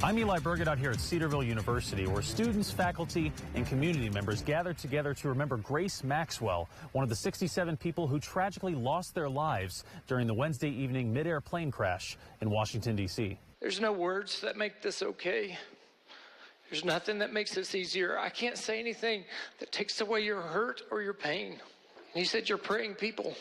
I'm Eli Burgett out here at Cedarville University, where students, faculty, and community members gathered together to remember Grace Maxwell, one of the 67 people who tragically lost their lives during the Wednesday evening mid-air plane crash in Washington, D.C. There's no words that make this okay. There's nothing that makes this easier. I can't say anything that takes away your hurt or your pain. And he said, you're praying people.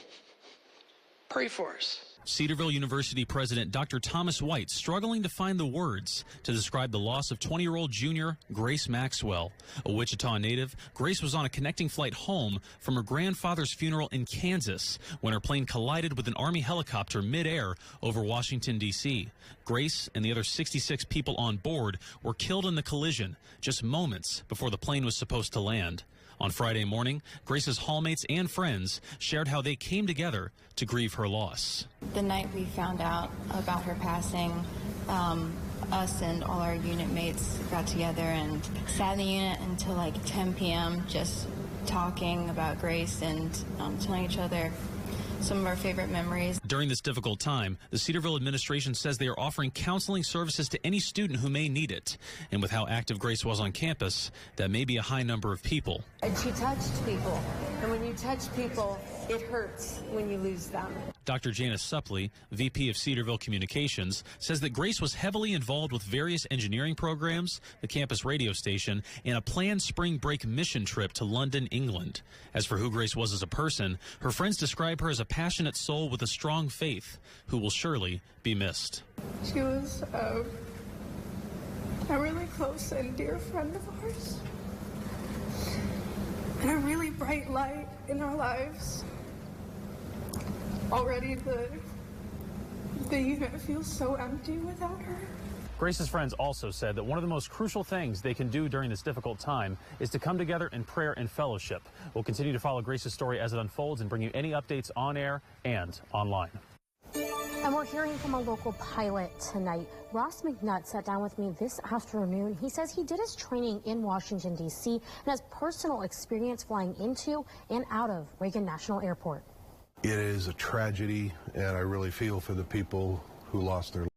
Pray for us. Cedarville University President Dr. Thomas White struggling to find the words to describe the loss of 20-year-old junior Grace Maxwell. A Wichita native, Grace was on a connecting flight home from her grandfather's funeral in Kansas when her plane collided with an Army helicopter midair over Washington, D.C. Grace and the other 66 people on board were killed in the collision just moments before the plane was supposed to land. On Friday morning, Grace's hallmates and friends shared how they came together to grieve her loss. The night we found out about her passing, us and all our unit mates got together and sat in the unit until like 10 p.m. just talking about Grace and telling each other some of our favorite memories. During this difficult time, the Cedarville administration says they are offering counseling services to any student who may need it. And with how active Grace was on campus, that may be a high number of people. And she touched people. And when you touch people, it hurts when you lose them. Dr. Janice Suppley, VP of Cedarville Communications, says that Grace was heavily involved with various engineering programs, the campus radio station, and a planned spring break mission trip to London, England. As for who Grace was as a person, her friends describe her as a passionate soul with a strong faith who will surely be missed. She was a really close and dear friend of ours, and a really bright light in our lives. Already the unit feels so empty without her. Grace's friends also said that one of the most crucial things they can do during this difficult time is to come together in prayer and fellowship. We'll continue to follow Grace's story as it unfolds and bring you any updates on air and online. And we're hearing from a local pilot tonight. Ross McNutt sat down with me this afternoon. He says he did his training in Washington, D.C. and has personal experience flying into and out of Reagan National Airport. It is a tragedy, and I really feel for the people who lost their lives.